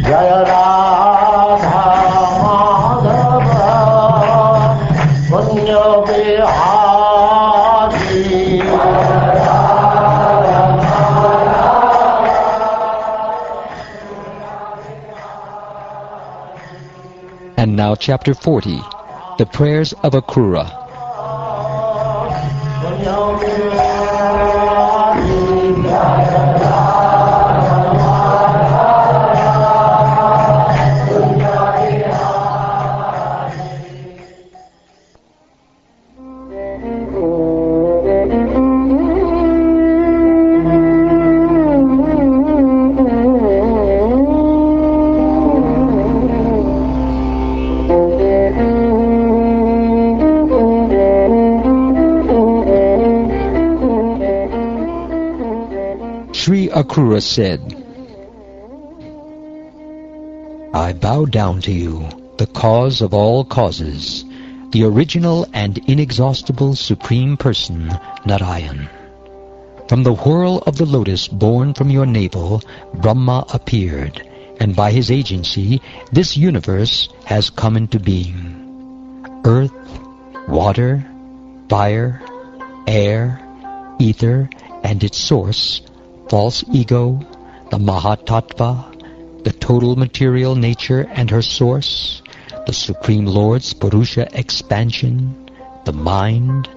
Jaya Radha Madhava Punya Bihari. And now chapter 40, the prayers of Akrura. Sri Akrura said, I bow down to you, the cause of all causes, the original and inexhaustible Supreme Person, Narayan. From the whirl of the lotus born from your navel, Brahma appeared, and by his agency, this universe has come into being. Earth, water, fire, air, ether, and its source, false ego, the Mahatattva, the total material nature and her source, the Supreme Lord's Purusha expansion, the mind,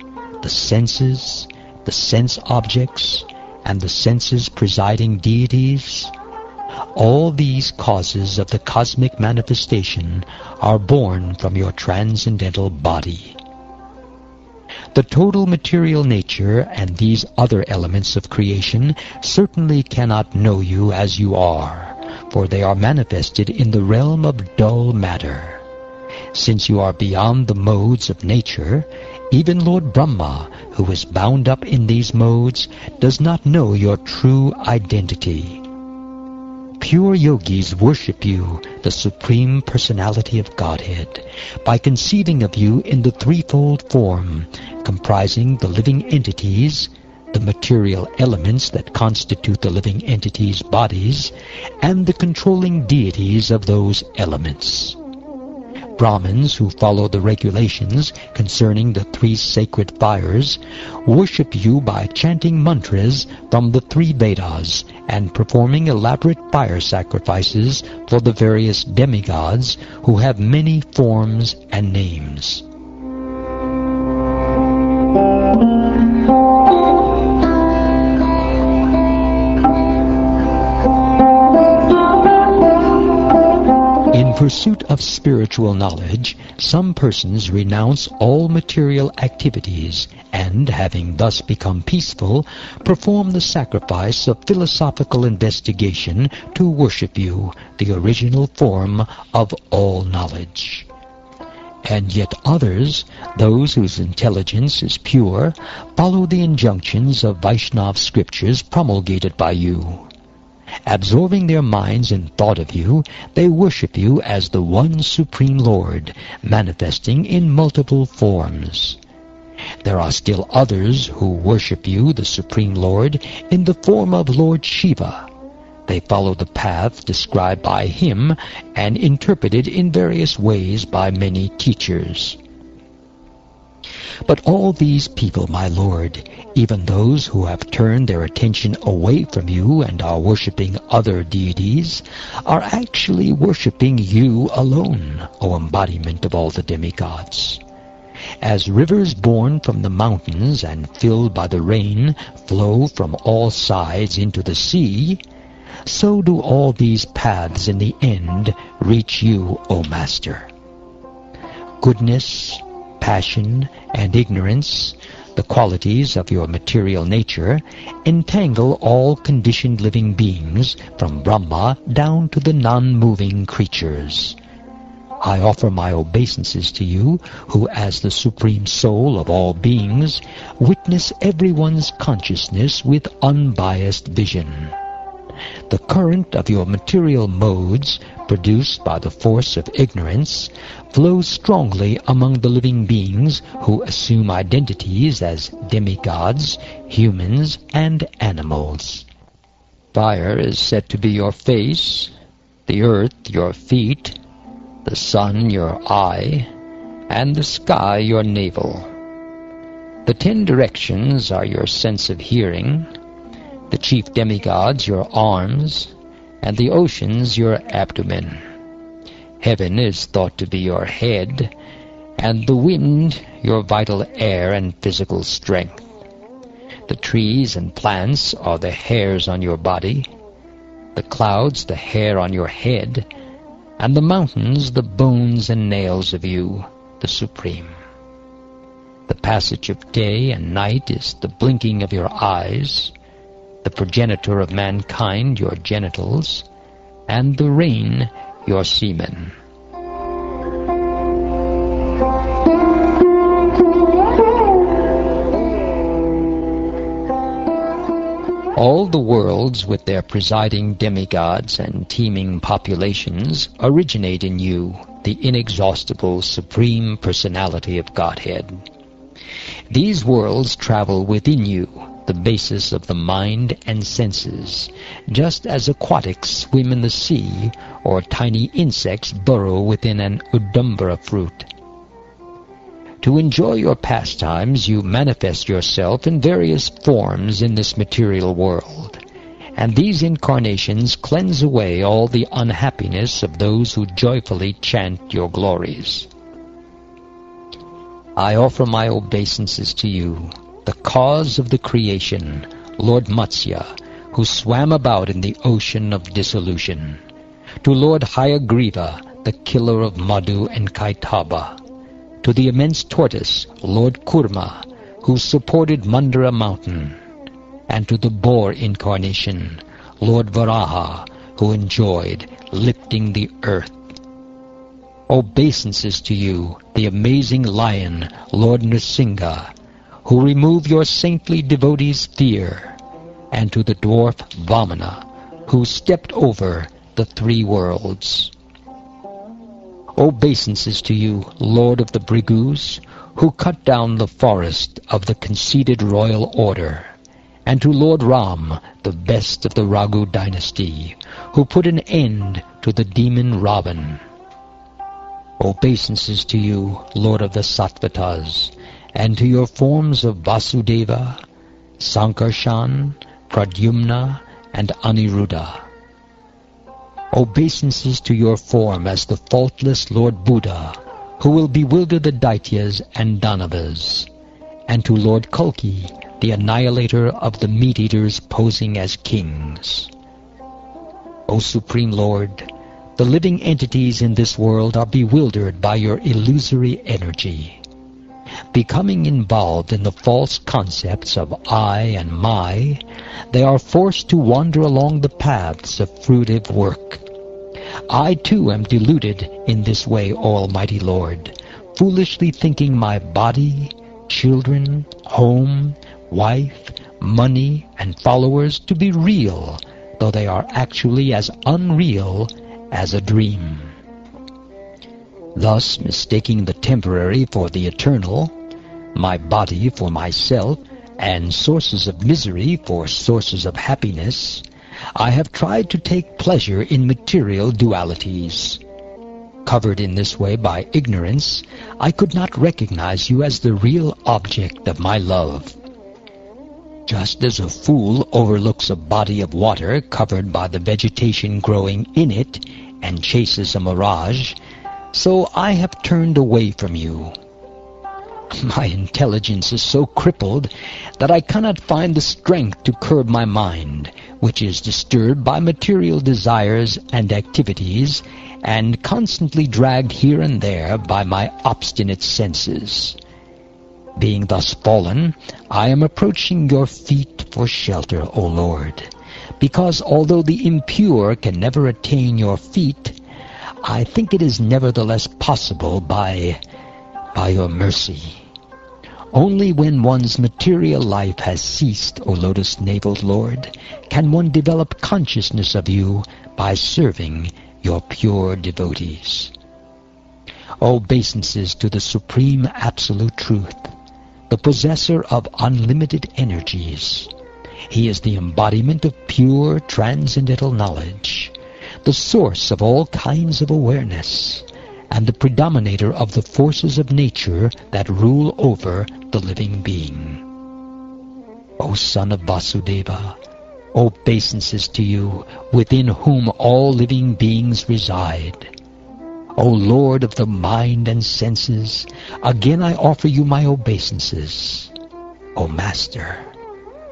the senses, the sense objects, and the senses presiding deities. All these causes of the cosmic manifestation are born from your transcendental body. The total material nature and these other elements of creation certainly cannot know you as you are, for they are manifested in the realm of dull matter. Since you are beyond the modes of nature, even Lord Brahma, who is bound up in these modes, does not know your true identity. Pure yogis worship you, the Supreme Personality of Godhead, by conceiving of you in the threefold form, comprising the living entities, the material elements that constitute the living entities' bodies, and the controlling deities of those elements. Brahmins who follow the regulations concerning the three sacred fires worship you by chanting mantras from the three Vedas and performing elaborate fire sacrifices for the various demigods who have many forms and names. In pursuit of spiritual knowledge, some persons renounce all material activities and, having thus become peaceful, perform the sacrifice of philosophical investigation to worship you, the original form of all knowledge. And yet others, those whose intelligence is pure, follow the injunctions of Vaishnava scriptures promulgated by you. Absorbing their minds in thought of you, they worship you as the one Supreme Lord, manifesting in multiple forms. There are still others who worship you, the Supreme Lord, in the form of Lord Shiva. They follow the path described by him and interpreted in various ways by many teachers. But all these people, my Lord, even those who have turned their attention away from you and are worshipping other deities, are actually worshipping you alone, O embodiment of all the demigods. As rivers born from the mountains and filled by the rain flow from all sides into the sea, so do all these paths in the end reach you, O Master. Goodness, passion, and ignorance, the qualities of your material nature, entangle all conditioned living beings, from Brahma down to the non-moving creatures. I offer my obeisances to you, who as the Supreme Soul of all beings, witness everyone's consciousness with unbiased vision. The current of your material modes, produced by the force of ignorance, flows strongly among the living beings who assume identities as demigods, humans, and animals. Fire is said to be your face, the earth your feet, the sun your eye, and the sky your navel. The 10 directions are your sense of hearing, the chief demigods your arms, and the oceans your abdomen. Heaven is thought to be your head, and the wind your vital air and physical strength. The trees and plants are the hairs on your body, the clouds the hair on your head, and the mountains the bones and nails of you, the Supreme. The passage of day and night is the blinking of your eyes, the progenitor of mankind your genitals, and the rain your semen. All the worlds with their presiding demigods and teeming populations originate in you, the inexhaustible Supreme Personality of Godhead. These worlds travel within you, the basis of the mind and senses, just as aquatics swim in the sea or tiny insects burrow within an udumbra fruit. To enjoy your pastimes, you manifest yourself in various forms in this material world, and these incarnations cleanse away all the unhappiness of those who joyfully chant your glories. I offer my obeisances to you, the cause of the creation, Lord Matsya, who swam about in the ocean of dissolution, to Lord Hayagriva, the killer of Madhu and Kaitaba, to the immense tortoise, Lord Kurma, who supported Mandara mountain, and to the boar incarnation, Lord Varaha, who enjoyed lifting the earth. Obeisances to you, the amazing lion, Lord Nrsimha, who remove your saintly devotees' fear, and to the dwarf Vamana, who stepped over the 3 worlds. Obeisances to you, Lord of the Brigus, who cut down the forest of the conceited royal order, and to Lord Ram, the best of the Raghu dynasty, who put an end to the demon Ravan. Obeisances to you, Lord of the Sattvatas, and to your forms of Vasudeva, Sankarshan, Pradyumna, and Aniruddha. Obeisances to your form as the faultless Lord Buddha, who will bewilder the Daityas and Danavas, and to Lord Kalki, the annihilator of the meat-eaters posing as kings. O Supreme Lord, the living entities in this world are bewildered by your illusory energy. Becoming involved in the false concepts of I and my, they are forced to wander along the paths of fruitive work. I too am deluded in this way, O Almighty Lord, foolishly thinking my body, children, home, wife, money, and followers to be real, though they are actually as unreal as a dream. Thus, mistaking the temporary for the eternal, my body for myself, and sources of misery for sources of happiness, I have tried to take pleasure in material dualities. Covered in this way by ignorance, I could not recognize you as the real object of my love. Just as a fool overlooks a body of water covered by the vegetation growing in it and chases a mirage, so I have turned away from you. My intelligence is so crippled that I cannot find the strength to curb my mind, which is disturbed by material desires and activities, and constantly dragged here and there by my obstinate senses. Being thus fallen, I am approaching your feet for shelter, O Lord, because although the impure can never attain your feet, I think it is nevertheless possible by your mercy. Only when one's material life has ceased, O lotus-naveled Lord, can one develop consciousness of you by serving your pure devotees. Obeisances to the Supreme Absolute Truth, the possessor of unlimited energies. He is the embodiment of pure transcendental knowledge, the source of all kinds of awareness, and the predominator of the forces of nature that rule over the living being. O son of Vasudeva, obeisances to you, within whom all living beings reside. O Lord of the mind and senses, again I offer you my obeisances. O Master,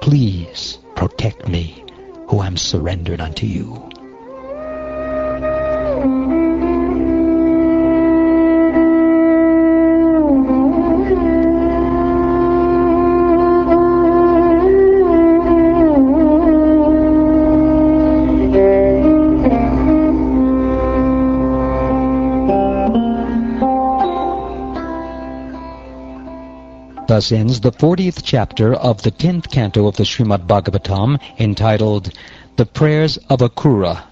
please protect me, who am surrendered unto you. Thus ends the 40th chapter of the 10th canto of the Srimad Bhagavatam, entitled The Prayers of Akrura.